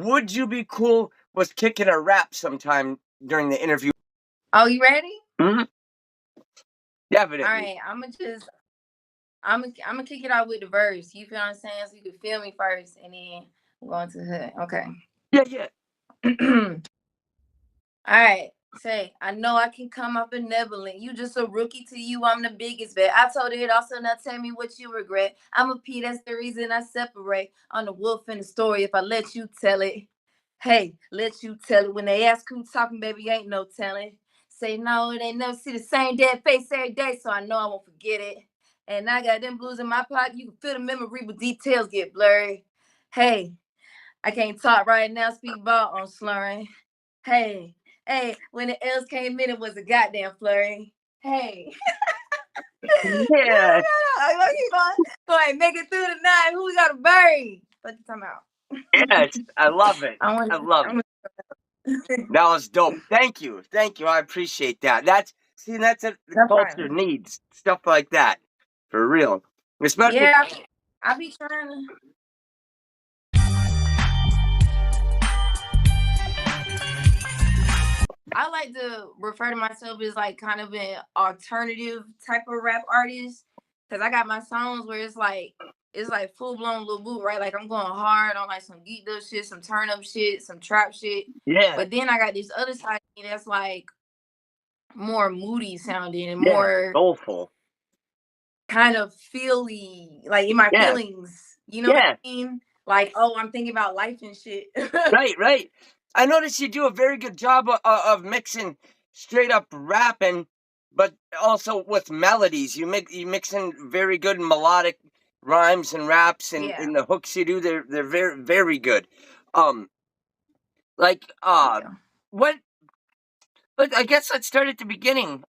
would you be cool with kicking a rap sometime during the interview? Oh, you ready? Mm-hmm. Definitely. All right, I'm gonna kick it out with the verse. You feel what I'm saying? So you can feel me first, and then I'm going to the hood. Okay. Yeah. All right. Say, I know I can come up benevolent. You just a rookie to you. I'm the biggest vet. I told it also, now tell me what you regret. I'm a P, that's the reason I separate. I'm the wolf in the story if I let you tell it. Hey, let you tell it. When they ask who talking, baby, ain't no telling. Say no, they never see the same dead face every day, so I know I won't forget it. And I got them blues in my pocket. You can feel the memory, but details get blurry. Hey, I can't talk right now. Speak about on slurring. Hey, when the L's came in, it was a goddamn flurry. Hey. Yeah. Go ahead, make it through the night. Who we gotta bury? What you talking about? Yes, I love it. I love it. That was dope. Thank you. I appreciate that. That's what the No culture problem. needs. Stuff like that. For real. Especially Yeah, I be trying to. I like to refer to myself as like kind of an alternative type of rap artist, because I got my songs where it's like full blown Lil Boot, right? Like I'm going hard on like some geeked up shit, some turn up shit, some trap shit. Yeah. But then I got this other side of me that's like more moody sounding and Yeah. more Soulful. kind of feely, like in my Yeah. feelings. You know what I mean? Like, oh, I'm thinking about life and shit. Right. I noticed you do a very good job of mixing straight up rapping, but also with melodies. You mix in very good melodic rhymes and raps, and Yeah. in the hooks you do, they're very, very good. Like what? But I guess let's start at the beginning.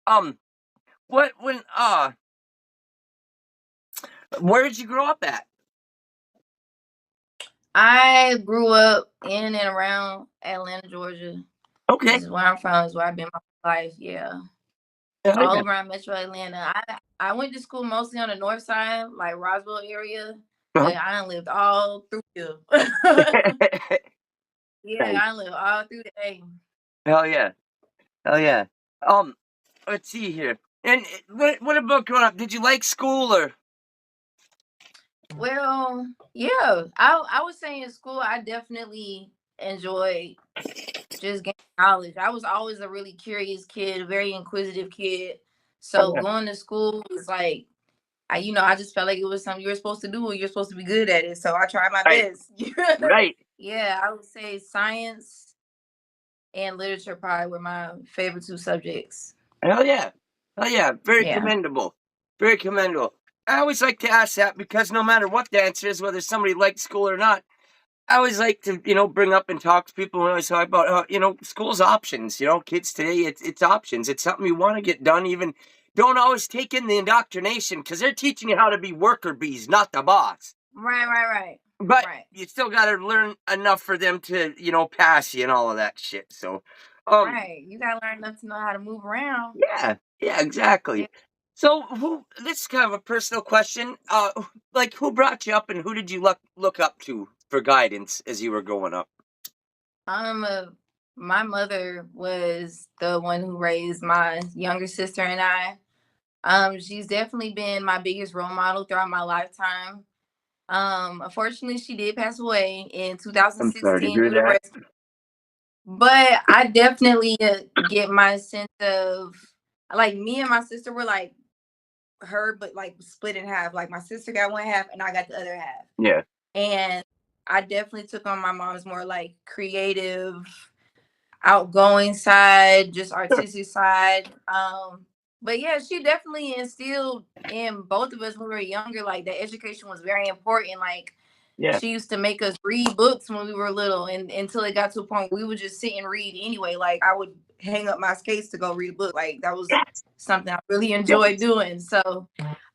Where did you grow up at? I grew up in and around Atlanta, Georgia. Okay. This is where I'm from. This is where I've been my life. Yeah. All around Metro Atlanta. I went to school mostly on the north side, like Roswell area, but I done lived all through here. Yeah, I lived all through the A. Hell yeah. Let's see here. And what about growing up? Did you like school or? Well, yeah. I would say in school I definitely enjoyed just gaining knowledge. I was always a really curious kid, a very inquisitive kid. So going to school was like, I just felt like it was something you were supposed to do and you're supposed to be good at it. So I tried my best. Right. Yeah, I would say science and literature probably were my favorite two subjects. Hell yeah. Very commendable. Very commendable. I always like to ask that because no matter what the answer is, whether somebody likes school or not, I always like to, bring up and talk to people when I always talk about, school's options. Kids today, it's options. It's something you want to get done. Even don't always take in the indoctrination because they're teaching you how to be worker bees, not the boss. Right. But you still got to learn enough for them to, pass you and all of that shit. So, right, you got to learn enough to know how to move around. Yeah, exactly. Yeah. So, this is kind of a personal question. Like, who brought you up, and who did you look up to for guidance as you were growing up? My mother was the one who raised my younger sister and I. She's definitely been my biggest role model throughout my lifetime. Unfortunately, she did pass away in 2016. But I definitely get my sense of, like, me and my sister were like her, but like split in half. Like my sister got one half and I got the other half. Yeah. And I definitely took on my mom's more like creative, outgoing side, just artistic side. But yeah, she definitely instilled in both of us when we were younger, like that education was very important. Like she used to make us read books when we were little, and until it got to a point we would just sit and read anyway. Like I would hang up my skates to go read a book. Like that was something I really enjoyed doing. So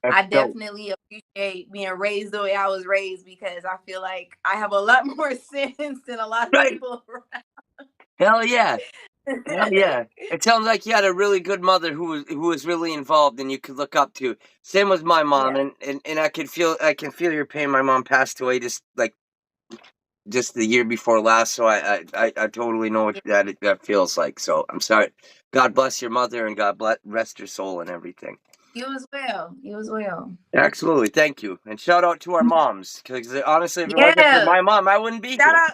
I definitely appreciate being raised the way I was raised, because I feel like I have a lot more sense than a lot of people around. Hell yeah. It sounds like you had a really good mother who was really involved and you could look up to. Same with my mom, and I can feel your pain. My mom passed away just like just the year before last, so I totally know what that feels like. So I'm sorry. God bless your mother, and God bless rest her soul and everything. You as well. You as well. Absolutely, thank you, and shout out to our moms, because honestly, if it wasn't for Yeah. my mom, I wouldn't be Shout here. out,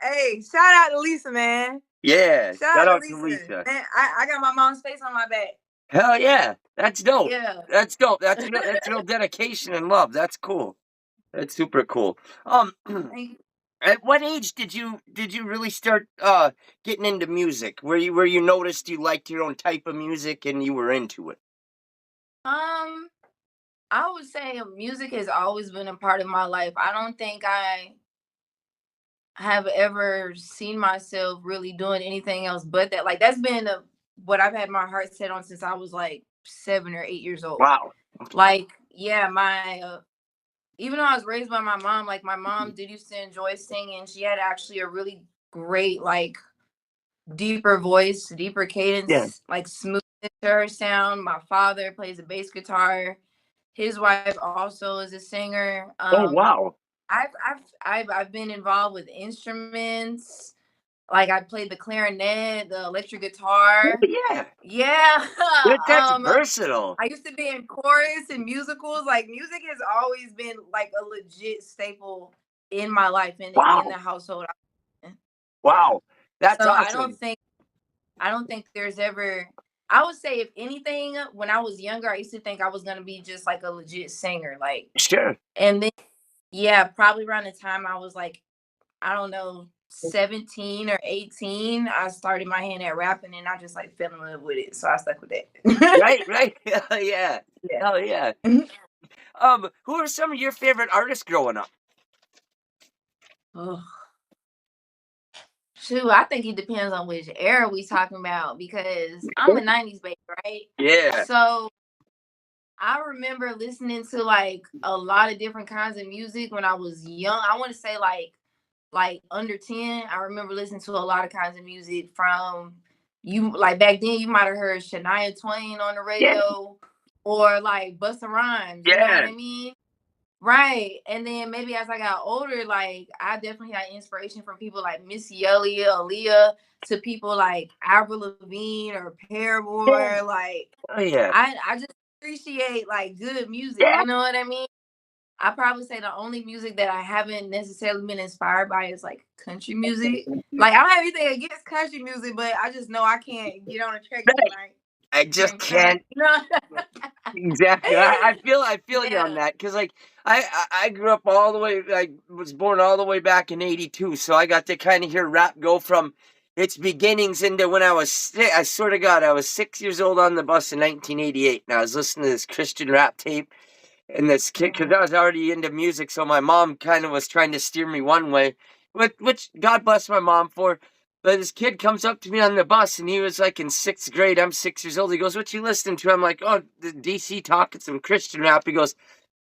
hey, shout out to Lisa, man. Yeah, Shout shout out to out to Lisa, Lisa. man. I got my mom's face on my back. Hell yeah, that's dope. Yeah. That's dope. That's real dedication and love. That's cool. That's super cool. At what age did you really start getting into music? Where you noticed you liked your own type of music and you were into it? Um, I would say music has always been a part of my life. I don't think I have ever seen myself really doing anything else but that. Like that's been what I've had my heart set on since I was like 7 or 8 years old. Wow. Like, yeah, my even though I was raised by my mom, like my mom did used to enjoy singing. She had actually a really great, like deeper voice, deeper Yeah. cadence, like smoothness to her sound. My father plays a bass guitar. His wife also is a singer. Oh wow. I've been involved with instruments. Like I played the clarinet, the electric Oh, guitar. yeah. Yeah. That's versatile. I used to be in chorus and musicals. Like music has always been like a legit staple in my life and in Wow. the household. Wow. That's So awesome. I don't think there's ever. I would say if anything, when I was younger, I used to think I was gonna be just like a legit singer. Like, Sure. and then yeah, probably around the time I was like, I don't know, 17 or 18, I started my hand at rapping and I just like fell in love with it. So I stuck with it. Right, right. Hell yeah. Yeah. Hell yeah. Mhm. Who are some of your favorite artists growing up? Oh, shoot, I think it depends on which era we talking about because I'm a 90s baby, right? Yeah. So I remember listening to like a lot of different kinds of music when I was young. I want to say like under 10. I remember listening to a lot of kinds of music from you like back then you might have heard Shania Twain on the Yeah. radio or like Busta Rhymes, you know what Yeah. I mean? Right. And then maybe as I got older, like I definitely had inspiration from people like Missy Elliott, Aaliyah, to people like Avril Lavigne or Yeah. Paramore. Like Oh yeah. I just appreciate like good music. Yeah. You know what I mean? I probably say the only music that I haven't necessarily been inspired by is like country music. Like I don't have anything against country music, but I just know I can't get on a track and be Right. like, I just bring country. can't. You know? Exactly. I feel you on Yeah. that because like I grew up all the way. I was born all the way back in '82, so I got to kind of hear rap go from its beginnings into when I was I swear to God, I was 6 years old on the bus in 1988, and I was listening to this Christian rap tape. And this kid, because I was already into music, so my mom kind of was trying to steer me one way, which God bless my mom for. But this kid comes up to me on the bus, and he was like in 6th grade. I'm 6 years old. He goes, "What you listening to?" I'm like, "Oh, the DC talking some Christian rap." He goes,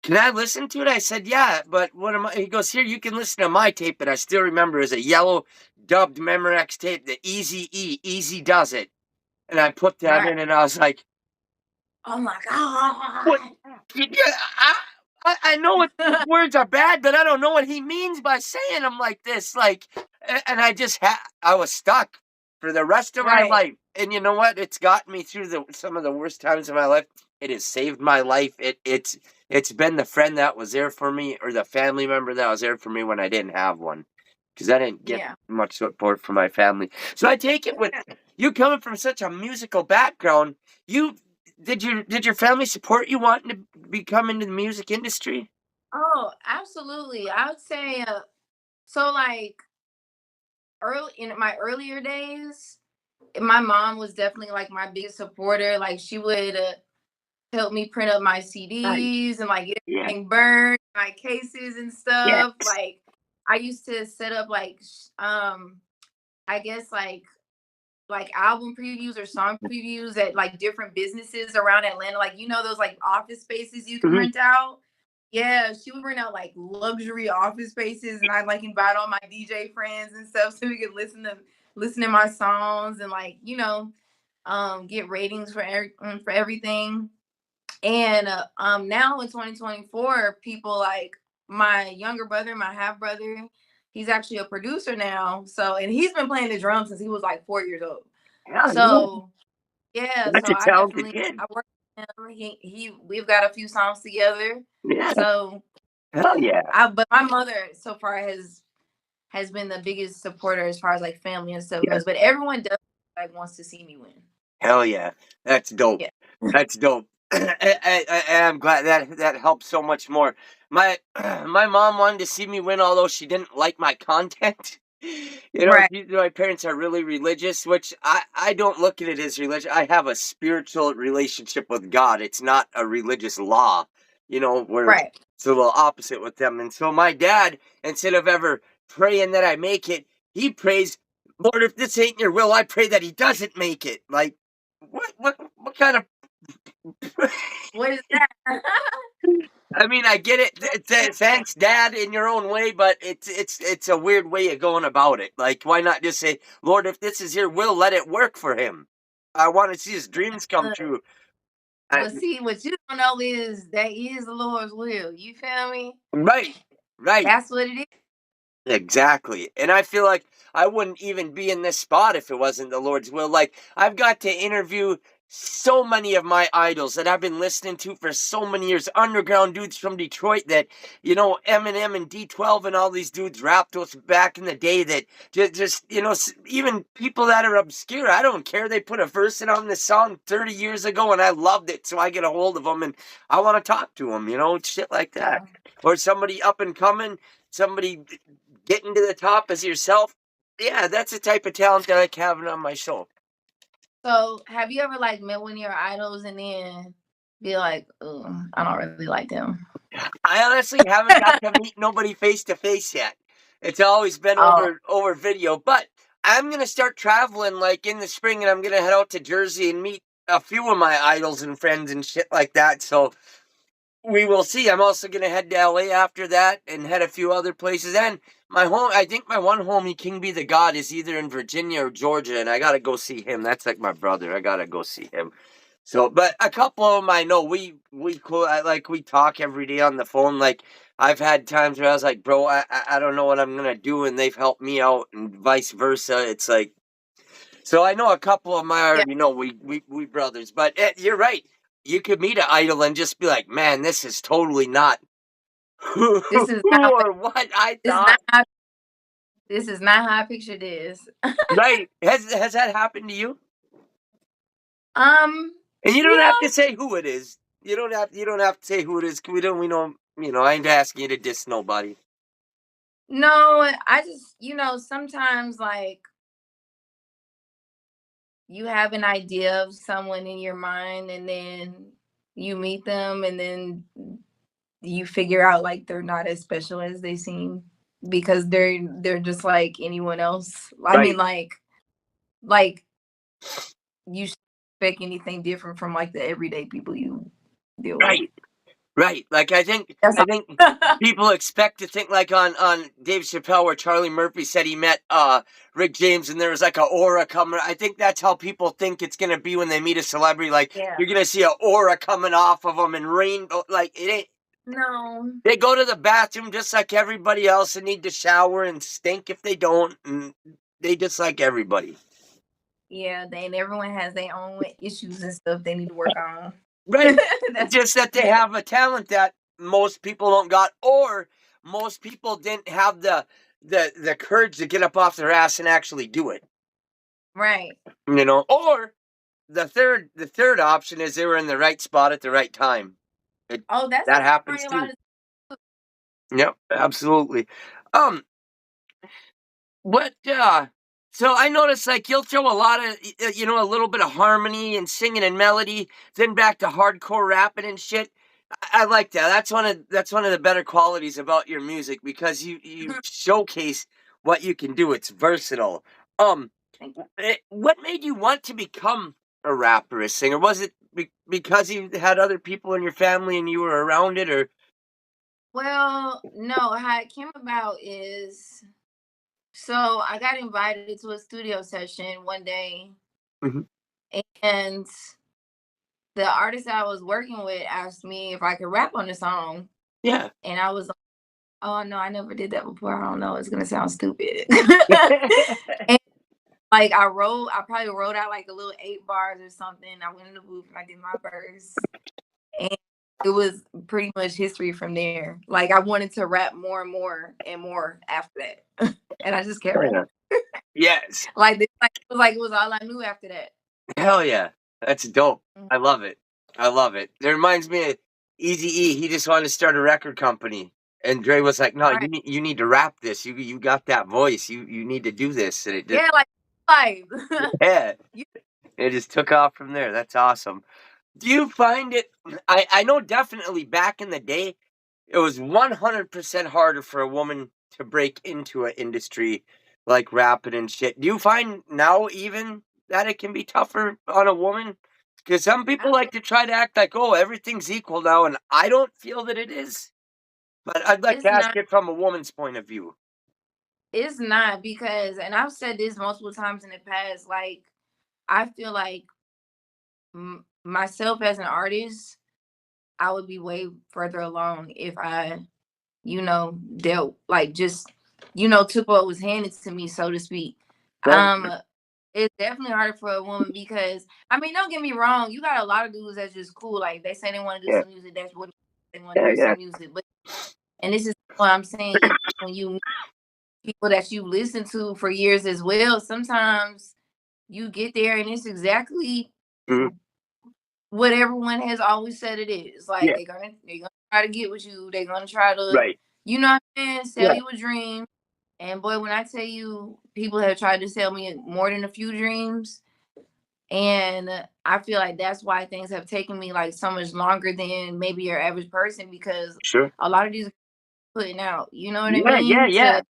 "Can I listen to it?" I said, "Yeah, but what am I?" He goes, "Here, you can listen to my tape." And I still remember as a yellow dubbed Memorex tape, the Easy E, Easy Does It. And I put that Right. in, and I was like, Oh my what? God. Yeah, I know what words are bad, but I don't know what he means by saying them like this. Like, and I was stuck for the rest of my Right. life. And you know what? It's gotten me through some of the worst times of my life. It has saved my life. It's been the friend that was there for me, or the family member that was there for me when I didn't have one, because I didn't get Yeah. much support from my family. So I take it with you coming from such a musical background. You did your family support you wanting to become into the music industry? Oh, absolutely. I would say so like early in my earlier days, my mom was definitely like my biggest supporter. Like she would help me print up my Nice. CDs and like get Yeah. everything burned, my cases and stuff. Yes. Like I used to set up like I guess like album previews or song previews at like different businesses around Atlanta. Like you know those like office spaces you can Mhm. rent out. Yeah, she would rent out like luxury office spaces, and I'd like invite all my DJ friends and stuff so we could listen to my songs and like get ratings for everything. And now in 2024, people like my younger brother, my half brother, he's actually a producer now. So, and he's been playing the drums since he was like 4 years old. Yeah, So yeah, that's so a I talented definitely kid. I work with him. We've got a few songs together. Yeah, So hell yeah. but my mother so far has been the biggest supporter as far as like family and stuff Yes. goes. But everyone does like wants to see me win. Hell yeah. That's dope. Yeah. That's dope. I'm glad that helps so much more. My my mom wanted to see me win, although she didn't like my content. Right. My parents are really religious, which I don't look at it as religion. I have a spiritual relationship with God. It's not a religious law, where Right. it's a little opposite with them. And so my dad, instead of ever praying that I make it, he prays, Lord, if this ain't your will, I pray that he doesn't make it. Like, what kind of? What is that? I mean, I get it. Thanks, Dad, in your own way, but it's a weird way of going about it. Like, why not just say, Lord, if this is your will, let it work for him. I want to see his dreams come true. But see, what you don't know is that is the Lord's will. You feel me? Right, right. That's what it is. Exactly. And I feel like I wouldn't even be in this spot if it wasn't the Lord's will. Like, I've got to interview so many of my idols that I've been listening to for so many years. Underground dudes from Detroit that, Eminem and D12 and all these dudes rapped with back in the day that just even people that are obscure, I don't care. They put a verse in on this song 30 years ago and I loved it. So I get a hold of them and I want to talk to them, shit like that. Or somebody up and coming, somebody getting to the top as yourself. Yeah, that's the type of talent that I like having on my show. So, have you ever like met one of your idols and then be like, "Oh, I don't really like them"? I honestly haven't got to meet nobody face to face yet. It's always been Oh, over video, but I'm gonna start traveling like in the spring, and I'm gonna head out to Jersey and meet a few of my idols and friends and shit like that. So we will see. I'm also gonna head to LA after that and head a few other places. And I think my one homie, King Be the God, is either in Virginia or Georgia, and I gotta go see him. That's like my brother. I gotta go see him. So, but a couple of them I know we talk every day on the phone. Like I've had times where I was like, bro, I don't know what I'm gonna do, and they've helped me out, and vice versa. It's like, so I know a couple of them I yeah. already know. We brothers, but you're right. You could meet an idol and just be like, man, this is totally not who This is not. or what I This is thought. not. How, this is not how I pictured this. Right? Has that happened to you? Um. And you don't have to Yeah. say who it is. You don't have to say who it is. We know. I ain't asking you to diss nobody. No, I just sometimes like you have an idea of someone in your mind, and then you meet them, and then you figure out like they're not as special as they seem because they're just like anyone else. I mean, Right. like you should expect anything different from like the everyday people you deal with. Right. Right. Like That's I think all. people expect to think like on Dave Chappelle where Charlie Murphy said he met Rick James and there was like a aura coming. I think that's how people think it's gonna be when they meet a celebrity. Like Yeah. you're gonna see an aura coming off of them and rainbow. Like it ain't. No. They go to the bathroom just like everybody else and need to shower and stink if they don't, and they just like everybody. Yeah, and everyone has their own issues and stuff they need to work on. Right. That's Just that they have a talent that most people don't got, or most people didn't have the courage to get up off their ass and actually do it. right. Or the third option is they were in the right spot at the right time. Oh, that's That a happens story a lot too. of. Yep, absolutely. Um, What so I noticed like you'll throw a lot of a little bit of harmony and singing and melody, then back to hardcore rapping and shit. I like that. That's one of the better qualities about your music because you showcase what you can do. It's versatile. Um what made you want to become a rapper, a singer? Was it because you had other people in your family and you were around it, or Well, no, how it came about is so I got invited to a studio session one day, Mhm. and the artist I was working with asked me if I could rap on the song, Yeah. and I was like, Oh no, I never did that before. I don't know. It's gonna sound stupid. And like I probably wrote out like a little 8 bars or something. I went in the booth and I did my verse. And it was pretty much history from there. Like I wanted to rap more and more and more after that. And I just kept rapping. Yes. Like it was all I knew after that. Hell yeah. That's dope. I love it. I love it. It reminds me of Eazy-E. He just wanted to start a record company. And Dre was like, no, Right. you need to rap this. You got that voice. You need to do this. And it just, Yeah, like yeah. It just took off from there. That's awesome. Do you find it? I know definitely back in the day, it was 100% harder for a woman to break into an industry like rapping and shit. Do you find now even that it can be tougher on a woman? Because some people like to try to act like, oh, everything's equal now, and I don't feel that it is. But I'd like to it's ask not it from a woman's point of view. it's not because and I've said this multiple times in the past, like I feel like myself as an artist, I would be way further along if I, dealt like just, took what was handed to me, so to speak. Right. It's definitely harder for a woman because I mean, don't get me wrong, you got a lot of dudes that's just cool. Like they say they want to do Yeah. some music, that's what they want to Yeah. hear Yeah. some music. But and this is what I'm saying, even when you meet people that you listen to for years as well, sometimes you get there and it's exactly Mhm. what everyone has always said it is. Like Yeah. they're gonna try to get with you. They're gonna try to, Right. you know what I'm saying, sell Yeah. you a dream. And boy, when I tell you, people have tried to sell me more than a few dreams. And I feel like that's why things have taken me like so much longer than maybe your average person because Sure. a lot of these putting out, you know what I Yeah. Yeah. mean? Yeah.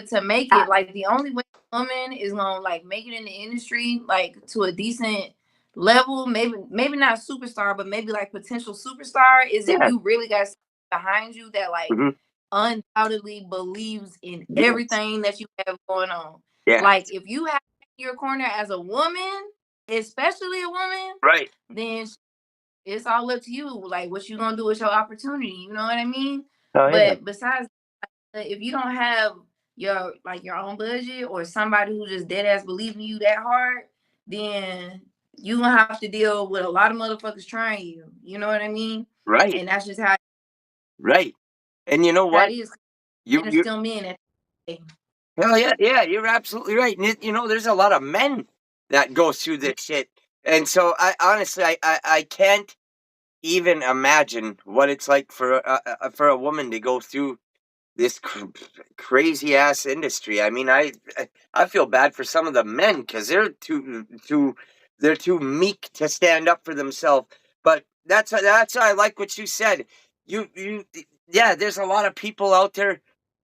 To make it like the only way a woman is gonna like make it in the industry like to a decent level, maybe not superstar, but maybe like potential superstar is if Yeah. you really got behind you that like Hmm. undoubtedly believes in Yes. everything that you have going on. Yes. Like if you have your corner as a woman, especially a woman, Right. then it's all up to you. Like what you gonna do with your opportunity, you know what I mean? Oh yeah. But besides if you don't have your own budget or somebody who just dead ass believe in you that hard, then you gonna have to deal with a lot of motherfuckers trying you. You know what I mean? Right. And that's just how Right. And you know it what? is. You Men are you still men. hell yeah, yeah, you're absolutely right. And there's a lot of men that go through this shit. And so I honestly I can't even imagine what it's like for a woman to go through this crazy ass industry. I mean, I feel bad for some of the men because they're too meek to stand up for themselves. But that's why I like what you said. You yeah, there's a lot of people out there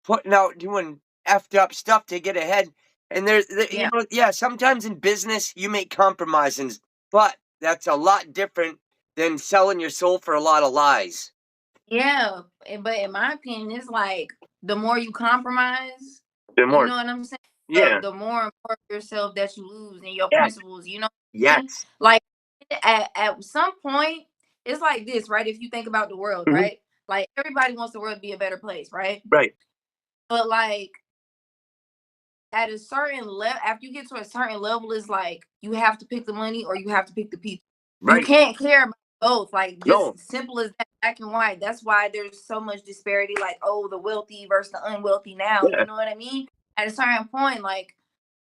putting out doing effed up stuff to get ahead. And Yeah. yeah, sometimes in business you make compromises, but that's a lot different than selling your soul for a lot of lies. Yeah. But in my opinion, it's like the more you compromise, The you more, know what I'm saying? yeah, The more and more of yourself that you lose and your yeah, principles, you know what I mean? yes, Like at some point, it's like this, right? If you think about the world, hmm, right? Like everybody wants the world to be a better place, right? right, But like at a certain level, after you get to a certain level, it's like you have to pick the money or you have to pick the people. You right. can't care about both. Like No, just simple as that, black and white. That's why there's so much disparity. Like oh, the wealthy versus the unwealthy now. yeah, You know what I mean? At a certain point, like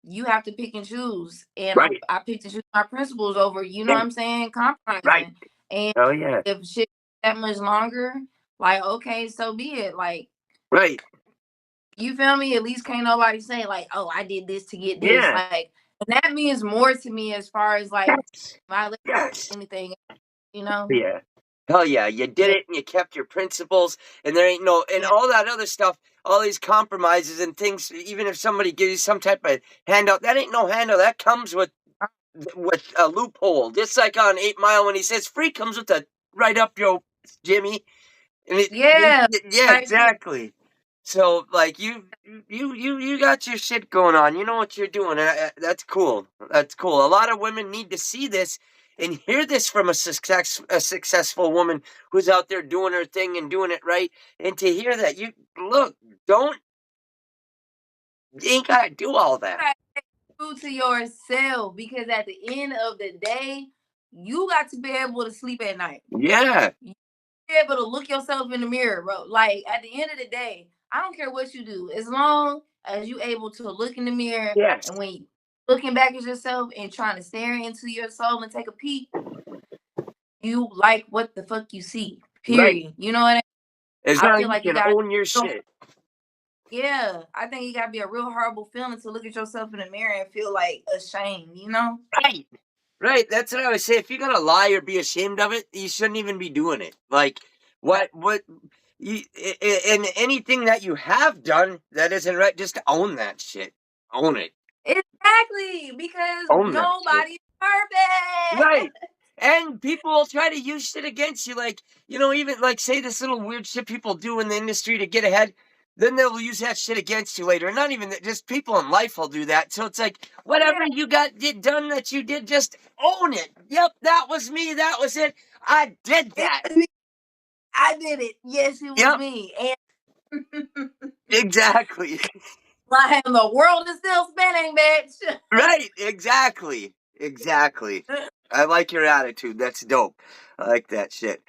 you have to pick and choose. And right, I picked and choose my principles over, you know yeah, what I'm saying, right. compromising. And Oh yeah, if shit that much longer, like okay, so be it. Like right. you feel me? At least can't nobody say like, oh, I did this to get this. Yeah, Like and that means more to me as far as like yes, violation yes. anything, you know? Yeah. Hell yeah, you did Yeah, it and you kept your principles and there ain't no and yeah, all that other stuff, all these compromises and things, even if somebody gives you some type of handout, that ain't no handout. That comes with a loophole. Just like on 8 Mile when he says free comes with a right up your Jimmy. And yeah. yeah, Type shit. exactly. So like you got your shit going on. You know what you're doing. That's cool. That's cool. A lot of women need to see this and hear this from a successful woman who's out there doing her thing and doing it right, and to hear that, you ain't gotta do all that. True to yourself, because at the end of the day, you got to be able to sleep at night. Yeah. You be able to look yourself in the mirror, bro. Like at the end of the day, I don't care what you do, as long as you able to look in the mirror. Yes. And when you looking back at yourself and trying to stare into your soul and take a peek, you like what the fuck you see. Period. Right. You know what I mean? As long as you can own your shit. Yeah, I think it gotta be a real horrible feeling to look at yourself in the mirror and feel like ashamed, you know? Right. That's what I would say. If you gotta lie or be ashamed of it, you shouldn't even be doing it. Like, and anything that you have done that isn't right, just own that shit. Own it. Exactly, because nobody's perfect. Right. And people will try to use shit against you. Like, even like say this little weird shit people do in the industry to get ahead. Then they'll use that shit against you later. And not even that, just people in life will do that. So it's like, whatever you done that you did, just own it. Yep, that was me. That was it. I did that. I did it. Yes, it was me. And exactly. Like, the world is still spinning, bitch. Right, exactly. I like your attitude. That's dope. I like that shit.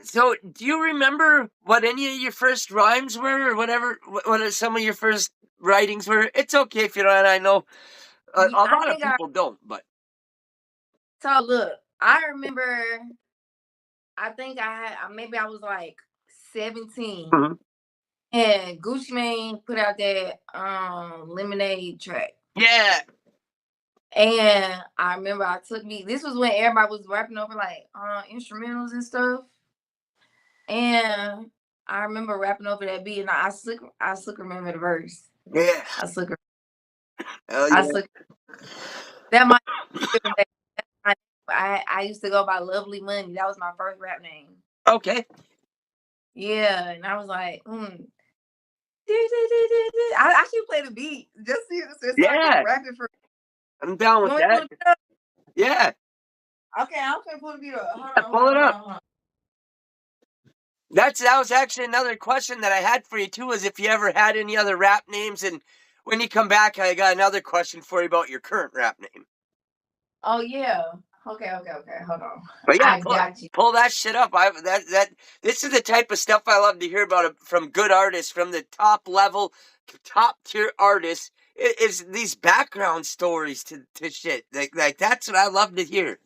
So, do you remember what any of your first rhymes were, or whatever? What some of your first writings were? It's okay if you don't. I know a lot of people don't, but. So look, I remember. I think maybe I was like 17, and Gucci Mane put out that Lemonade track. Yeah. And I remember this was when everybody was rapping over like instrumentals and stuff. And I remember rapping over that beat, and I still remember the verse. Yeah. I still. Oh, yeah. That might. I used to go by Lovely Money. That was my first rap name. Okay. Yeah, and I was like, I should play the beat just so I can rap it for. I'm down with that. Yeah. Okay, I'm gonna pull the beat up. Hold on, pull it up. That was actually another question that I had for you too, is if you ever had any other rap names, and when you come back, I got another question for you about your current rap name. Oh yeah. Okay. Hold on. But yeah, I got you. Pull that shit up. This is the type of stuff I love to hear about from good artists, from the top level, top tier artists. Is these background stories to shit. Like that's what I love to hear.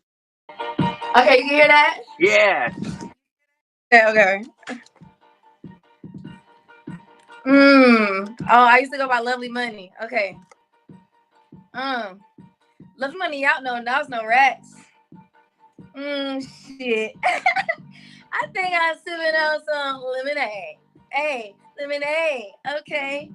Okay, you hear that? Yeah. Okay. Oh, I used to go by Lovely Money. Okay. Lovely Money, y'all know now it's no rats. Shit. I think I'm sipping on some lemonade. Hey, lemonade. Okay.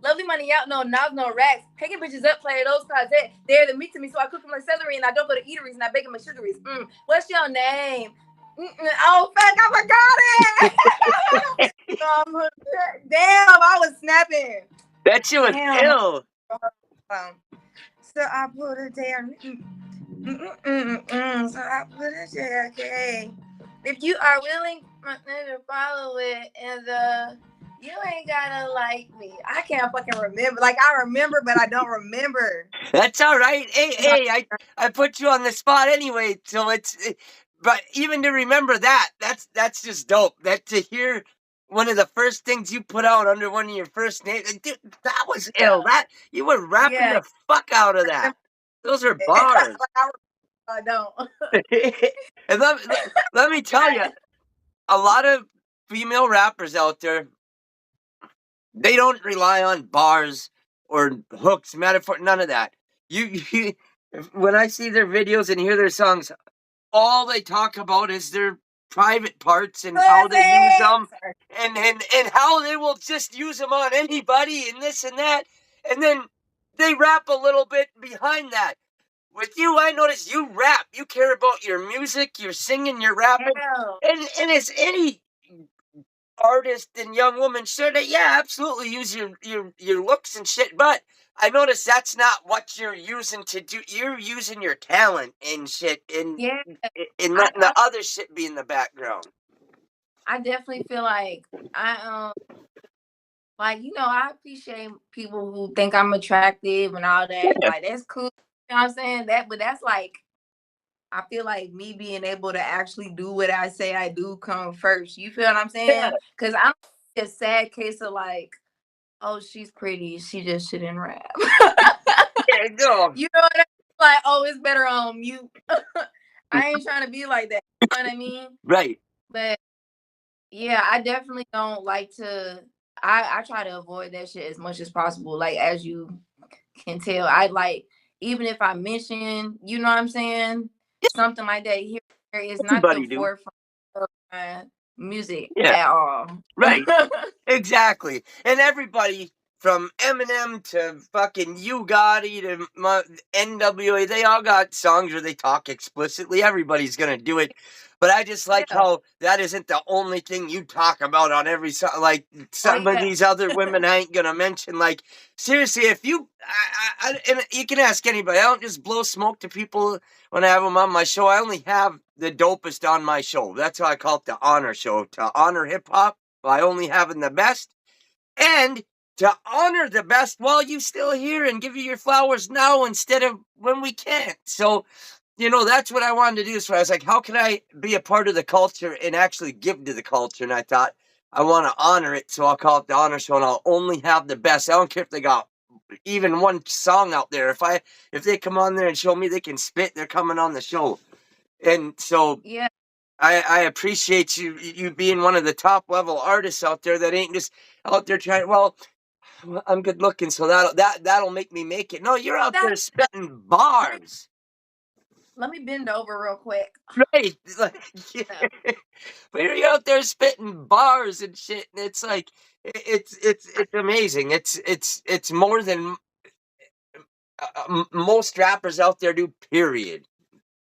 Lovely Money, y'all know now it's no rats. Picking bitches up, play those cards. They're the meat to me, so I cook them like celery, and I don't go to eateries, and I bake them like sugaries. What's your name? Oh, fuck, I forgot it. Damn, I was snapping. That shit was ill. So I put it there. So I put it there, okay. If you are willing to follow it, and you ain't gotta like me. I can't fucking remember. Like, I remember, but I don't remember. That's all right. Hey, I put you on the spot anyway, so but even to remember that's just dope. That to hear one of the first things you put out under one of your first names, dude, that was ill. That you were rapping the fuck out of that. Those are bars. I don't. And let me tell you, a lot of female rappers out there, they don't rely on bars or hooks, metaphor, none of that. You when I see their videos and hear their songs, all they talk about is their private parts and how they use them, and how they will just use them on anybody and this and that, and then they rap a little bit behind that. With you, I notice you rap. You care about your music, you're singing, you're rapping, and it's any artist and young woman should, yeah, absolutely use your looks and shit. But I notice that's not what you're using to do. You're using your talent and shit, and Yeah, letting the other shit be in the background. I definitely feel like like, I appreciate people who think I'm attractive and all that. Yeah. Like, that's cool. You know what I'm saying? But that's like, I feel like me being able to actually do what I say I do come first. You feel what I'm Yeah. saying? Because I'm a sad case of like, oh, she's pretty. She just shouldn't rap. Yeah, go. You know what I mean? Like, oh, it's better on mute. I ain't trying to be like that. You know what I mean? Right. But yeah, I definitely don't like to. I try to avoid that shit as much as possible. Like, as you can tell, I like, even if I mention, you know what I'm saying, something like that, here is not the Everybody do. forefront of my music Yeah. at all. Right. Exactly. And everybody from Eminem to fucking You Gotti to NWA, they all got songs where they talk explicitly. Everybody's gonna do it. But I just like Yeah. how that isn't the only thing you talk about on every song. Like some of these other women I ain't gonna mention. Like seriously, if you, and you can ask anybody. I don't just blow smoke to people when I have them on my show. I only have the dopest on my show. That's why I call it the honor show, to honor hip hop by only having the best, and to honor the best while you still here and give you your flowers now instead of when we can't. So, that's what I wanted to do. So I was like, how can I be a part of the culture and actually give to the culture? And I thought, I want to honor it, so I'll call it the honor show, and I'll only have the best. I don't care if they got even one song out there. If they come on there and show me they can spit, they're coming on the show. And so Yeah. I appreciate you being one of the top level artists out there that ain't just out there trying. Well, I'm good looking, so that'll make me make it. No, you're out there spitting bars. Let me bend over real quick. Right. Like, yeah. But you're out there spitting bars and shit, and it's like it's amazing. It's more than most rappers out there do. Period.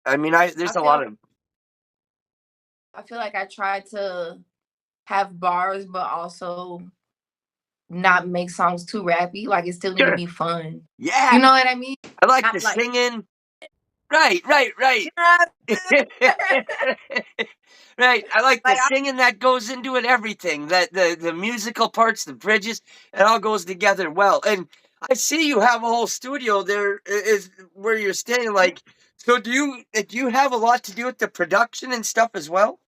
I mean, there's a lot of. I feel like I try to have bars, but also not make songs too rappy. Like, it still need to be fun. Yeah. You know what I mean? I like Not the singing. Right. Right. I like the singing that goes into it, everything. That the musical parts, the bridges, it all goes together well. And I see you have a whole studio there is where you're staying. Like, so do you have a lot to do with the production and stuff as well?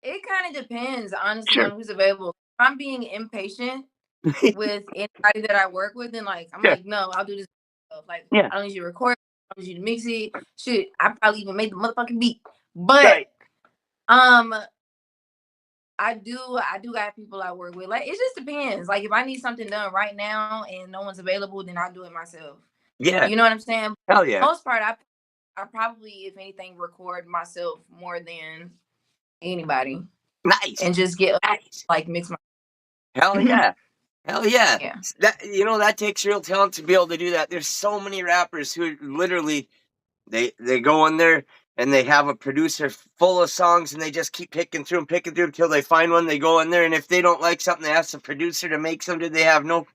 It kind of depends, honestly, on who's available. If I'm being impatient with anybody that I work with, and like, I'm like, no, I'll do this myself. Like, I don't need you to record, I don't need you to mix it. Shit, I probably even made the motherfucking beat. But I do got people I work with. Like, it just depends. Like, if I need something done right now and no one's available, then I'll do it myself. Yeah. You know what I'm saying? Hell yeah. For the most part, I probably, if anything, record myself more than anybody. Nice. And just get like mix my. Hell yeah. Hell yeah. Yeah. That takes real talent to be able to do that. There's so many rappers who literally they go in there and they have a producer full of songs and they just keep picking through until they find one. They go in there, and if they don't like something, they ask the producer to make something. They have no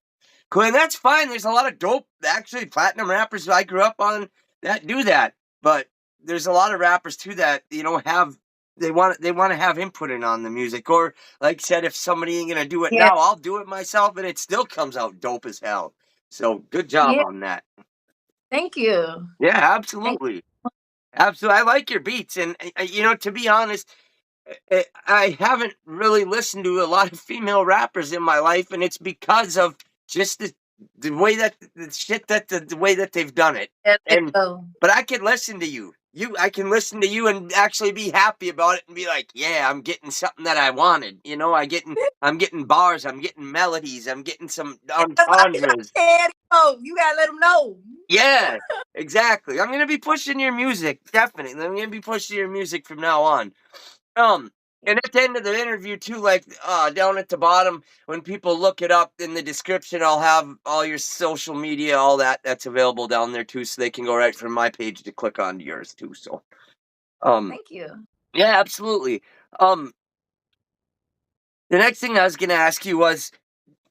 clue, and that's fine. There's a lot of dope, actually, platinum rappers I grew up on that do that. But there's a lot of rappers too that have. They want to have input in on the music, or like I said, if somebody ain't gonna do it now, I'll do it myself, and it still comes out dope as hell. So good job on that. Thank you. Yeah, absolutely. Absolutely. I like your beats. And, to be honest, I haven't really listened to a lot of female rappers in my life, and it's because of just the way that the shit that the way that they've done it. But I can listen to you. I can listen to you and actually be happy about it and be like, yeah, I'm getting something that I wanted. I'm getting bars, I'm getting melodies, I'm getting some entendres. You gotta let them know. Yeah, exactly. I'm gonna be pushing your music, definitely. I'm gonna be pushing your music from now on. And at the end of the interview too, like down at the bottom, when people look it up in the description, I'll have all your social media, all that's available down there too, so they can go right from my page to click onto yours too. So, thank you. Yeah, absolutely. The next thing I was going to ask you was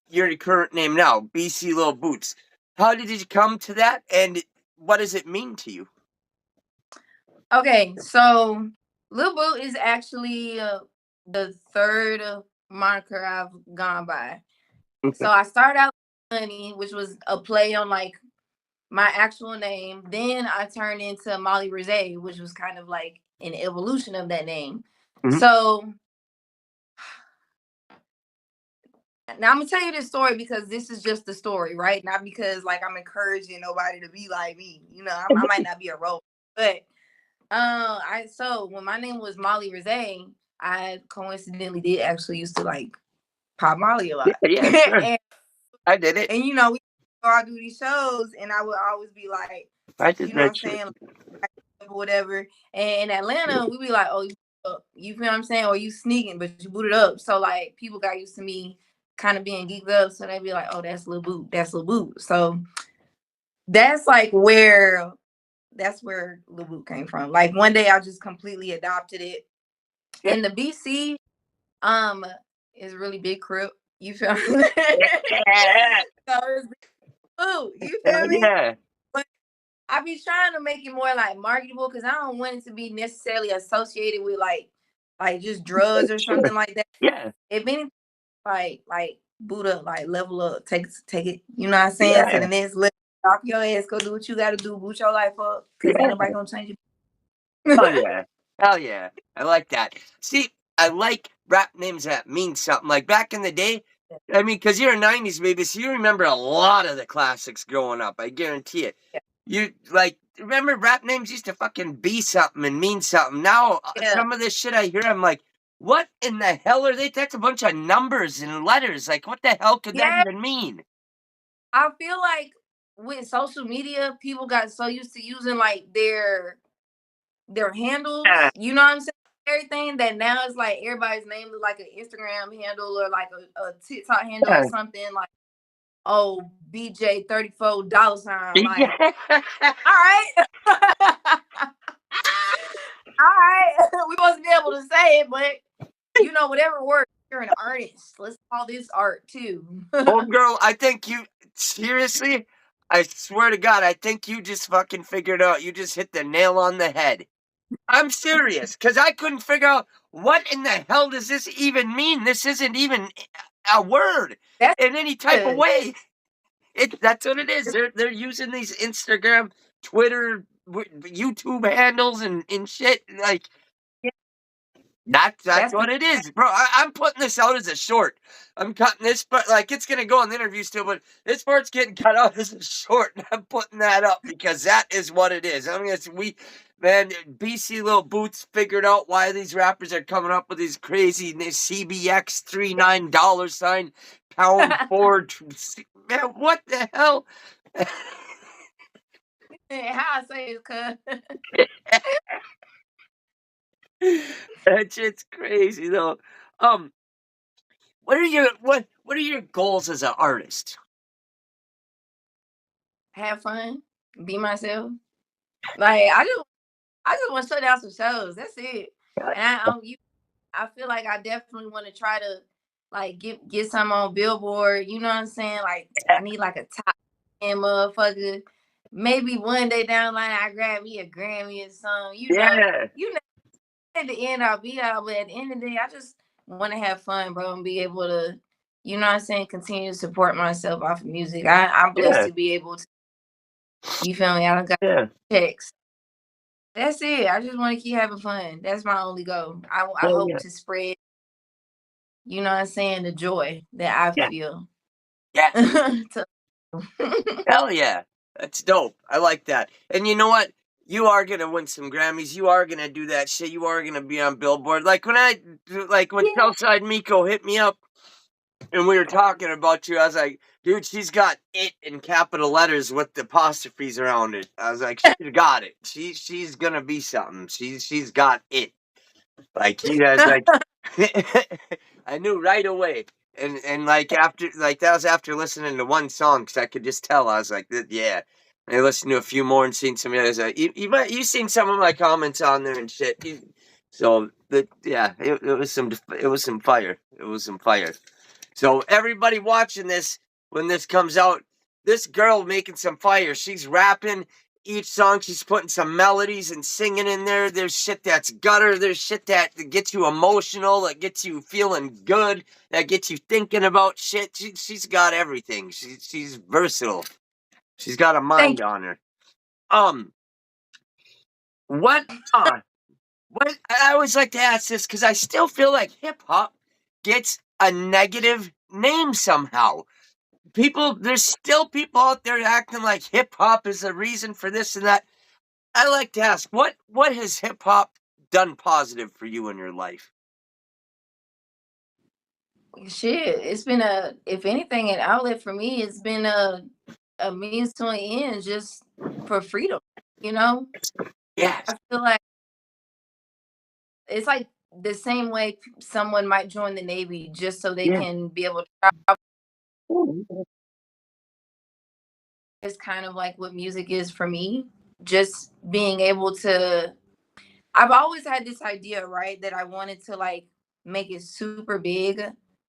your current name now, BC Lil Boots. How did you come to that, and what does it mean to you? Okay, so Lil Boot is actually the third moniker I've gone by. So I started out Honey, which was a play on like my actual name. Then I turned into Molly Rosé, which was kind of like an evolution of that name. Mhm. So now I'm gonna tell you this story because this is just the story, right? Not because like I'm encouraging nobody to be like me. You know, I might not be a role, but so when my name was Molly Rosé, I coincidentally did actually used to like pop Molly a lot. Yeah, sure. I did it. And you know, we all do these shows, and I would always be like, I did you know what that I'm shit. saying, like, whatever. And in Atlanta, we'd be like, oh, you feel what I'm saying, or you sneaking, but you booted up. So like people got used to me kind of being geeked up, so they'd be like, oh, that's Lil Boot, that's Lil Boot. So that's like where Lil Boot came from. Like one day I just completely adopted it. Yeah. And the BC is really big crip. You feel me? Yeah. So it's Boot, you feel me? Yeah. But I be trying to make it more like marketable because I don't want it to be necessarily associated with like just drugs or Sure. something like that. Yeah. If anything, like boot up, like level up, take it, you know what I'm saying? Yeah. To the next level, off your ass, go do what you gotta do, boot your life up, because ain't nobody gonna change you. Oh yeah. Hell yeah. I like that. See, I like rap names that mean something. Like back in the day, I mean, because you're a 90s baby, so you remember a lot of the classics growing up. I guarantee it. Yeah. You, like, remember rap names used to fucking be something and mean something. Now, Yeah. some of this shit I hear, I'm like, what in the hell are they? That's a bunch of numbers and letters. Like, what the hell could that Yeah. even mean? I feel like with social media, people got so used to using like their handles, Yeah. you know what I'm saying? Everything that now it's like everybody's name look like an Instagram handle or like a TikTok handle or something like, oh, BJ $34 like, Yeah. all right. All right. We supposed to be able to say it, but you know, whatever works. You're an artist. Let's call this art too. Homegirl, I think you seriously, I swear to God, I think you just fucking figured out. You just hit the nail on the head. I'm serious, because I couldn't figure out what in the hell does this even mean. This isn't even a word That's in any type of good. way. That's what it is. They're using these Instagram, Twitter, YouTube handles and shit. Like that's what it is, bro. I'm putting this out as a short. I'm cutting this, but like it's gonna go in the interview still. But this part's getting cut out as a short, and I'm putting that up because that is what it is. I mean, man, BC Lil Boots figured out why these rappers are coming up with these crazy CBX $39 pound forward. Man, what the hell? How I say it, cuz. That shit's crazy though. What are your goals as an artist? Have fun, be myself. Like I just want to shut down some shows. That's it. And I feel like I definitely want to try to like get some on Billboard. You know what I'm saying? Like I need like a top 10 motherfucker. Maybe one day down the line I grab me a Grammy or something. You know, at the end I'll be out, but at the end of the day, I just want to have fun, bro, and be able to, you know what I'm saying, continue to support myself off of music. I'm blessed to be able to. You feel me? I don't got checks. That's it. I just want to keep having fun. That's my only goal. I hope to spread, you know what I'm saying, the joy that I feel. Yeah. Hell yeah. That's dope. I like that. And you know what? You are gonna win some Grammys. You are gonna do that shit. You are gonna be on Billboard. Like when Southside Miko hit me up and we were talking about you, I was like, dude, she's got it in capital letters with the apostrophes around it. I was like, she's got it. She's gonna be something. She's got it. Like you guys like I knew right away. And like after like that was after listening to one song because I could just tell. I was like, yeah. And I listened to a few more and seen some others. You've seen some of my comments on there and shit. So it was some fire. It was some fire. So everybody watching this, when this comes out, this girl making some fire. She's rapping each song. She's putting some melodies and singing in there. There's shit that's gutter. There's shit that gets you emotional, that gets you feeling good, that gets you thinking about shit. She's got everything. She's versatile. She's got a mind on her. What? What? I always like to ask this because I still feel like hip hop gets a negative name somehow. There's still people out there acting like hip hop is the reason for this and that. I like to ask, what has hip hop done positive for you in your life? Shit, it's been if anything, an outlet for me. It's been a means to an end, just for freedom. You know, Yes. I feel like it's like the same way someone might join the Navy just so they can be able to travel. It's kind of like what music is for me. Just being able to, I've always had this idea, right, that I wanted to like make it super big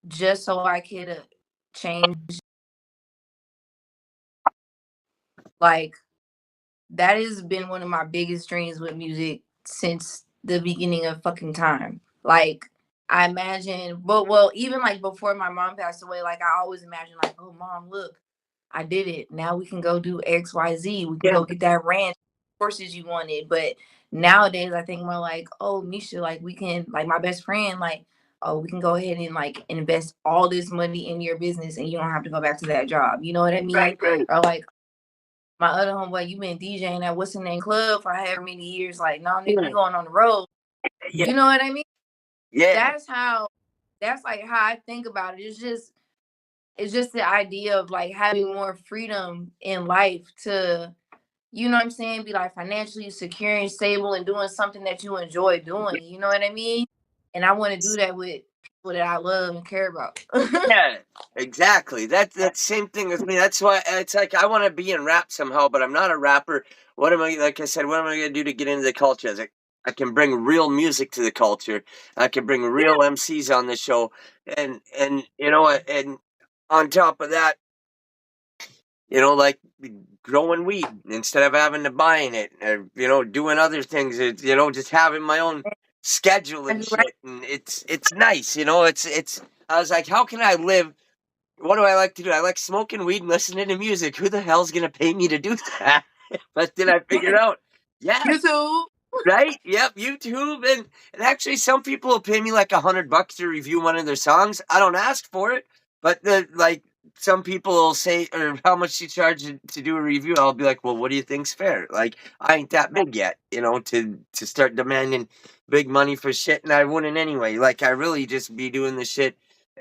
just so I could change. Like, that has been one of my biggest dreams with music since the beginning of fucking time. Like, I imagine, but well, even like before my mom passed away, like I always imagined, like, oh, mom, look, I did it. Now we can go do X, Y, Z. We can go get that ranch horses you wanted. But nowadays, I think more like, oh, Misha, like we can, like my best friend, like, oh, we can go ahead and like invest all this money in your business, and you don't have to go back to that job. You know what I mean? Right. Or like my other homeboy, you been DJing at what's the name club for however many years. Like, no, nigga, we going on the road. Yeah. You know what I mean? Yeah. That's like how I think about it. It's just the idea of like having more freedom in life to, you know what I'm saying, be like financially secure and stable and doing something that you enjoy doing. You know what I mean? And I want to do that with people that I love and care about. Yeah, exactly. That same thing with me. That's why it's like I want to be in rap somehow, but I'm not a rapper. What am I? Like I said, what am I going to do to get into the culture? I can bring real music to the culture. I can bring real MCs on the show, and you know, and on top of that, you know, like growing weed instead of having to buying it, or you know, doing other things. You know, just having my own schedule and shit, and it's nice. You know, it's. I was like, how can I live? What do I like to do? I like smoking weed and listening to music. Who the hell's gonna pay me to do that? But then I figured out, yeah, YouTube. right? Yep, YouTube, and actually, some people will pay me like $100 to review one of their songs. I don't ask for it, but like some people will say, or how much you charge to do a review. I'll be like, well, what do you think's fair? Like, I ain't that big yet, you know, to start demanding big money for shit, and I wouldn't anyway. Like, I really just be doing the shit.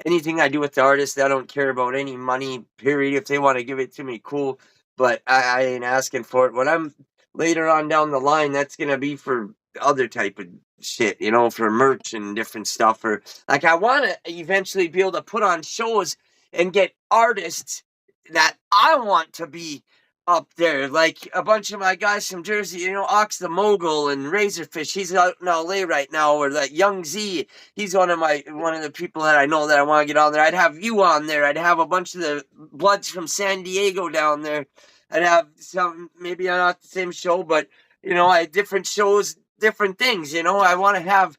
Anything I do with the artist, I don't care about any money. Period. If they want to give it to me, cool. But I ain't asking for it. When I'm later on down the line, that's gonna be for other type of shit, you know, for merch and different stuff. Or like, I want to eventually be able to put on shows and get artists that I want to be up there. Like a bunch of my guys from Jersey, you know, Ox the Mogul and Razorfish. He's out in LA right now. Or that Young Z. He's one of the people that I know that I want to get on there. I'd have you on there. I'd have a bunch of the Bloods from San Diego down there. I'd have some, maybe not the same show, but you know, I different shows, different things. You know, I want to have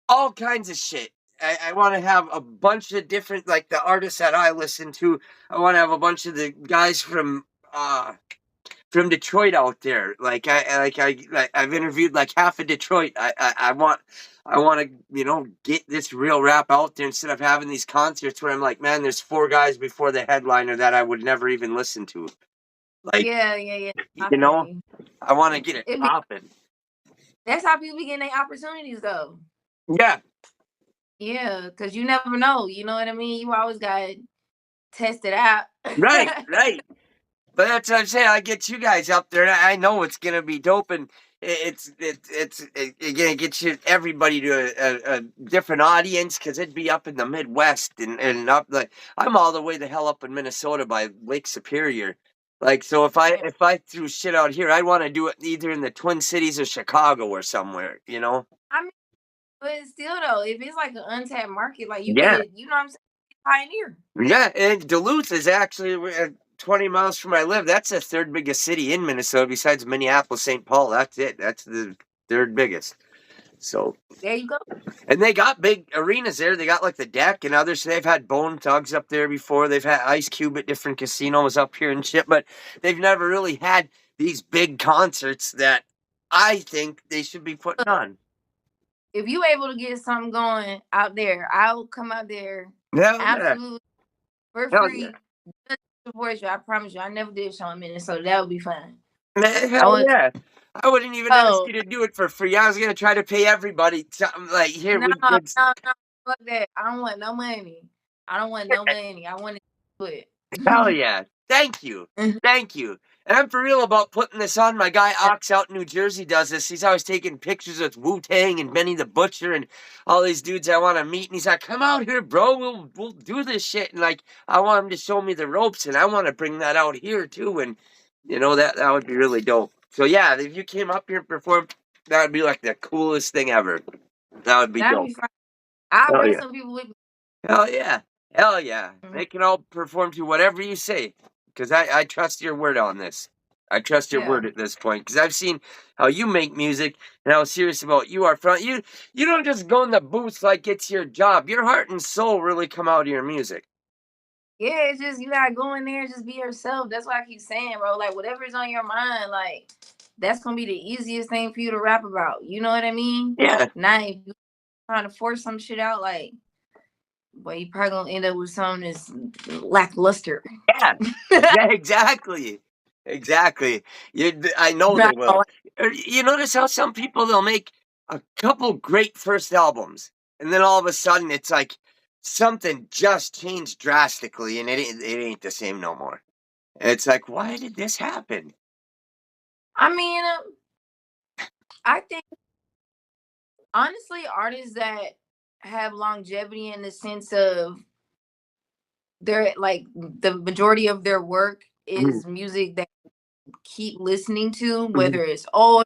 all kinds of shit. I want to have a bunch of different, like the artists that I listen to. I want to have a bunch of the guys from Detroit out there. I've interviewed like half of Detroit. I want to, you know, get this real rap out there instead of having these concerts where I'm like, man, there's 4 guys before the headliner that I would never even listen to. Like, Yeah. you know, I want to get it popping. That's how people be getting their opportunities, though. Yeah. Yeah, because you never know. You know what I mean? You always got to test it out. Right. But that's what I'm saying. I get you guys up there, and I know it's gonna be dope, and it's gonna get you everybody to a different audience because it'd be up in the Midwest and up like I'm all the way the hell up in Minnesota by Lake Superior. Like, so if I threw shit out here, I'd want to do it either in the Twin Cities or Chicago or somewhere, you know. I mean, But still though, if it's like an untapped market, like you Yeah. could, you know what I'm saying, pioneer. Yeah, and Duluth is actually 20 miles from where I live. That's the third biggest city in Minnesota besides Minneapolis, St. Paul. That's it. That's the third biggest. So, There you go. and they got big arenas there. They got like the Deck and others. They've had Bone Thugs up there before. They've had Ice Cube at different casinos up here and shit, but they've never really had these big concerts that I think they should be putting on. If you able to get something going out there, I'll come out there Hell absolutely for yeah. Hell yeah. free. Just to support you. I promise you. I never did a show in Minnesota. That would be fun. Man, I hell would. yeah. I wouldn't even ask you to do it for free. I was gonna try to pay everybody something like here No, we no, could. fuck that. I don't want no money. I don't want no money. I want to do it. Hell yeah. Thank you. Thank you. And I'm for real about putting this on. My guy Ox out in New Jersey does this. He's always taking pictures with Wu-Tang and Benny the Butcher and all these dudes I want to meet. And he's like, come out here, bro. We'll do this shit. And like, I want him to show me the ropes, and I want to bring that out here too. And you know, that would be really dope. So yeah, if you came up here and performed, that would be like the coolest thing ever. That would be That'd dope. be fun. I'll Hell bring yeah. some people with me. Hell yeah. Hell yeah. They can all perform to whatever you say. Because I trust your word on this. I trust your word at this point. Because I've seen how you make music and how serious about you are. You don't just go in the booth like it's your job. Your heart and soul really come out of your music. Yeah, it's just you gotta go in there and just be yourself. That's why I keep saying, bro. Like whatever's on your mind, like that's gonna be the easiest thing for you to rap about. You know what I mean? Yeah. Now if you trying to force some shit out, like, boy, you probably gonna end up with something that's lackluster. Yeah. Yeah, exactly. Exactly. I know they will. You notice how some people, they'll make a couple great first albums, and then all of a sudden it's like something just changed drastically, and it ain't the same no more. It's like, why did this happen? I mean, I think honestly, artists that have longevity in the sense of they're like the majority of their work is music that keep listening to, whether it's old,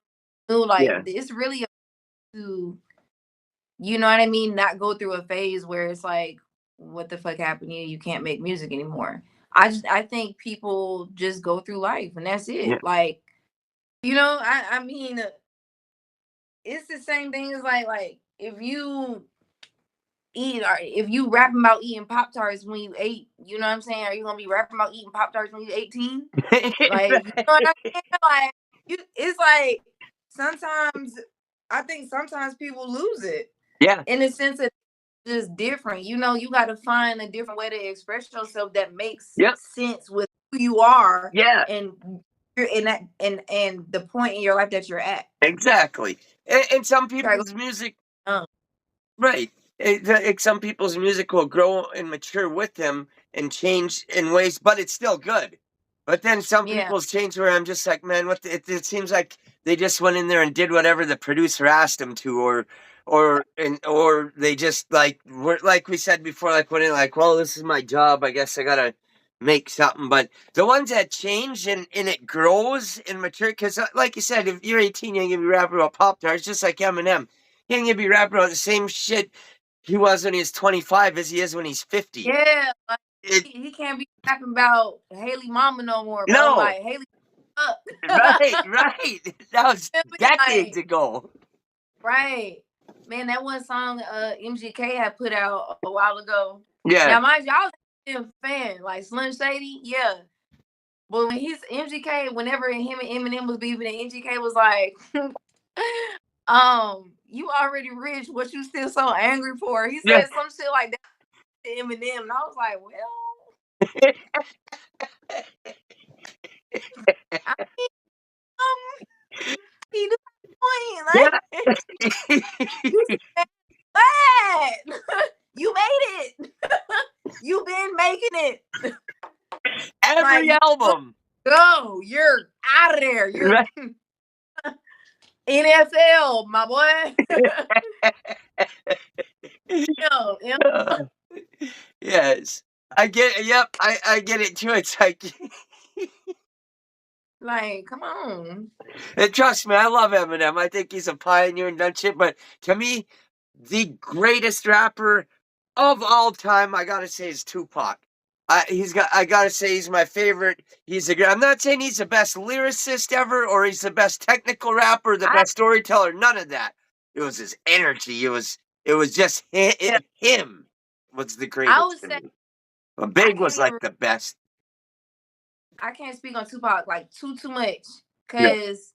new, like it's really to, you know what I mean, not go through a phase where it's like, what the fuck happened to you? You can't make music anymore. I think people just go through life and that's it. Yeah. Like, you know, I mean, it's the same thing as like if you eat or if you rapping about eating Pop Tarts when you 8, you know what I'm saying? Are you gonna be rapping about eating Pop Tarts when you 18? Like, you know what I mean? Like, it's like sometimes I think sometimes people lose it. Yeah. In the sense of just different. You know, you got to find a different way to express yourself that makes sense with who you are. Yeah. And you're in that and the point in your life that you're at. Exactly. And some people's music, right. Some people's music will grow and mature with them and change in ways, but it's still good. But then some people's change where I'm just like, man, it seems like they just went in there and did whatever the producer asked them to, or they just were like we said before, like went in like, well, this is my job. I guess I gotta make something. But the ones that change and it grows and mature, because like you said, if you're 18, you ain't gonna be rapping about Pop Tarts, just like Eminem. He ain't gonna be rapping about the same shit he was when he's 25 as he is when he's 50. Yeah, like, he can't be rapping about Haley Mama no more, bro. No. Like Haley up. Right. That was decades ago. Right. Man, that one song MGK had put out a while ago. Yeah. Now mind you, I was a fan, like Slim Shady, yeah. But when he's MGK, whenever him and Eminem was beefing, and MGK was like, you already rich, what you still so angry for? He said some shit like that to Eminem, and I was like, well, I mean, he do point, like, you made it. You've been making it. Every like, album. Go, you're out of there. You're NFL, my boy. Yes. I get it. Yep, I get it too. It's like, come on. And trust me, I love Eminem. I think he's a pioneer and done shit. But to me, the greatest rapper of all time, I gotta say, is Tupac. I gotta say he's my favorite. I'm not saying he's the best lyricist ever, or he's the best technical rapper, the best storyteller. None of that. It was his energy. It was just him was the greatest. I would say, but Big was like the best. I can't speak on Tupac like too much because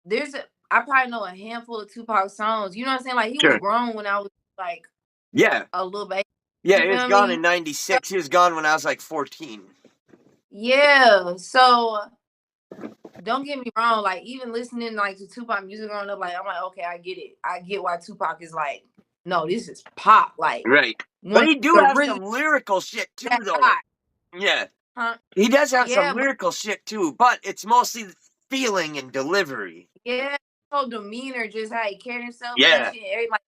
I probably know a handful of Tupac songs. You know what I'm saying? Like he was grown when I was like a little baby. Yeah, he was gone in '96. He was gone when I was like 14. Yeah, so don't get me wrong. Like even listening like to Tupac music growing up, like I'm like, okay, I get it. I get why Tupac is like, no, this is pop. Like but he do have some lyrical shit too, though. Yeah, he does have some lyrical shit too, but it's mostly feeling and delivery. Yeah, whole demeanor, just how he carried himself. And shit. Everybody,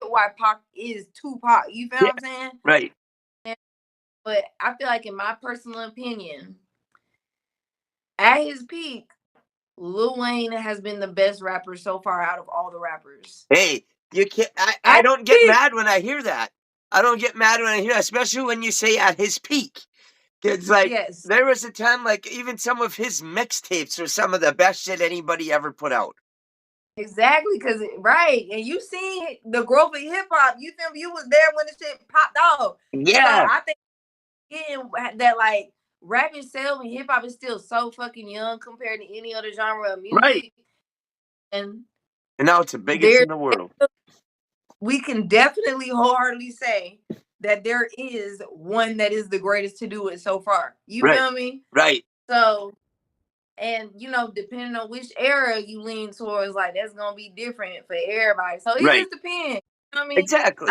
why Pac is Tupac. You feel what I'm saying? Right. But I feel like, in my personal opinion, at his peak, Lil Wayne has been the best rapper so far out of all the rappers. Hey, you can't. I don't get mad when I hear that. I don't get mad when I hear that, especially when you say at his peak. It's like there was a time, like even some of his mixtapes were some of the best shit anybody ever put out. Exactly, because and you seen the growth of hip hop. You feel you was there when the shit popped off. Yeah, so I think that like rap itself and hip hop is still so fucking young compared to any other genre of music. Right. And now it's the biggest in the world. We can definitely wholeheartedly say that there is one that is the greatest to do it so far. You feel me? Right. So, and you know, depending on which era you lean towards, like that's gonna be different for everybody. So it just depends. You know what I mean? Exactly.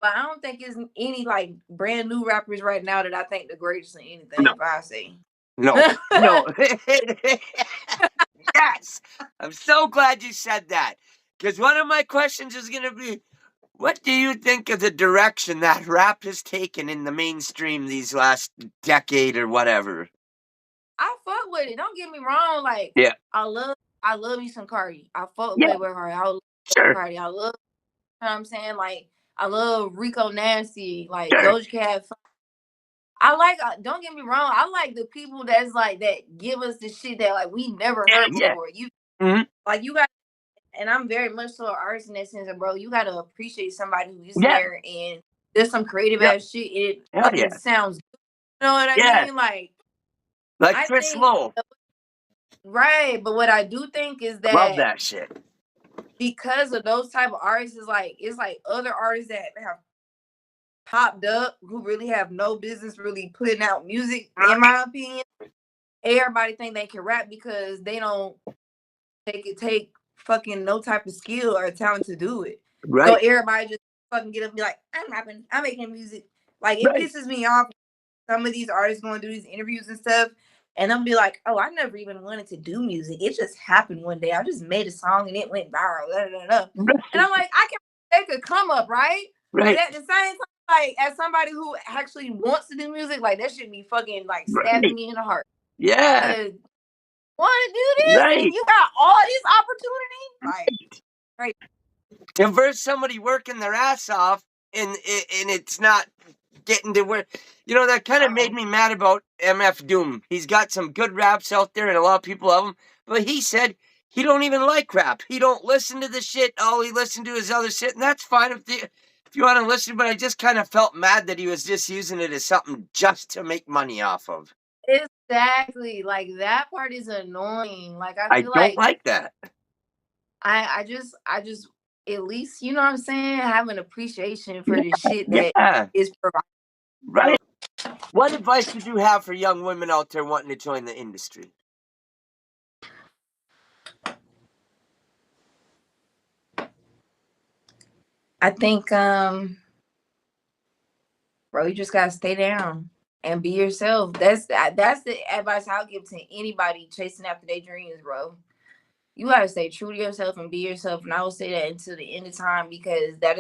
I don't think it's any like brand new rappers right now that I think the greatest in anything. No. If I say no. Yes, I'm so glad you said that, because one of my questions is gonna be, what do you think of the direction that rap has taken in the mainstream these last decade or whatever? I fuck with it. Don't get me wrong. Like, I love me some Cardi. I fuck with Playboy Cardi. I love Cardi. I love, you know what I'm saying? Like, I love Rico Nasty, like Doja Cat. I like, don't get me wrong, I like the people that's like, that give us the shit that like we never heard before. You like, you got, and I'm very much so an artist in that sense, bro. You got to appreciate somebody who's there and there's some creative ass shit. It fucking sounds good. You know what I mean? Like Chris Lowe. Right, but what I do think is that love that shit. Because of those type of artists, it's like other artists that have popped up who really have no business really putting out music. In my opinion, everybody think they can rap because they don't take fucking no type of skill or talent to do it. So everybody just fucking get up and be like, I'm rapping, I'm making music. Like it pisses me off. Some of these artists going to do these interviews and stuff, and they'll be like, oh, I never even wanted to do music. It just happened one day. I just made a song and it went viral. And I'm like, I can make a come up, right? But at the same time, like, as somebody who actually wants to do music, like, that should be fucking, like, stabbing me in the heart. Yeah. Want to do this? And you got all this opportunity? Like, and versus somebody working their ass off and it's not getting to where, you know, that kind of made me mad about MF Doom. He's got some good raps out there and a lot of people love him, but he said he don't even like rap. He don't listen to the shit. All he listened to is other shit, and that's fine if you want to listen, but I just kind of felt mad that he was just using it as something just to make money off of. Exactly. Like, that part is annoying. Like, I feel don't like that. I just at least, you know what I'm saying, have an appreciation for the shit that is provided. Right. What advice would you have for young women out there wanting to join the industry? I think, bro, you just gotta stay down and be yourself. That's the advice I'll give to anybody chasing after their dreams, bro. You gotta stay true to yourself and be yourself, and I will say that until the end of time, because that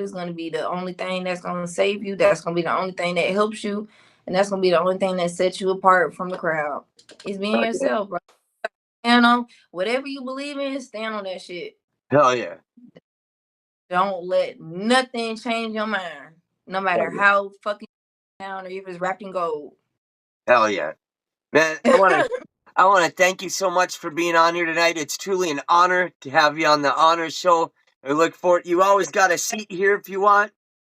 is going to be the only thing that's going to save you. That's going to be the only thing that helps you, and that's going to be the only thing that sets you apart from the crowd. Is being yourself, bro. Stand on whatever you believe in. Stand on that shit. Hell yeah. Don't let nothing change your mind, no matter how fucking down or if it's wrapped in gold. Hell yeah. Man, I want to thank you so much for being on here tonight. It's truly an honor to have you on the Honor Show. I look forward. You always got a seat here if you want,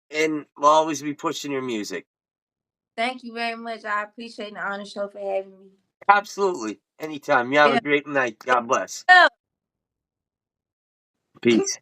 and we'll always be pushing your music. Thank you very much. I appreciate the Honor Show for having me. Absolutely. Anytime. You have a great night. God bless. Yeah. Peace.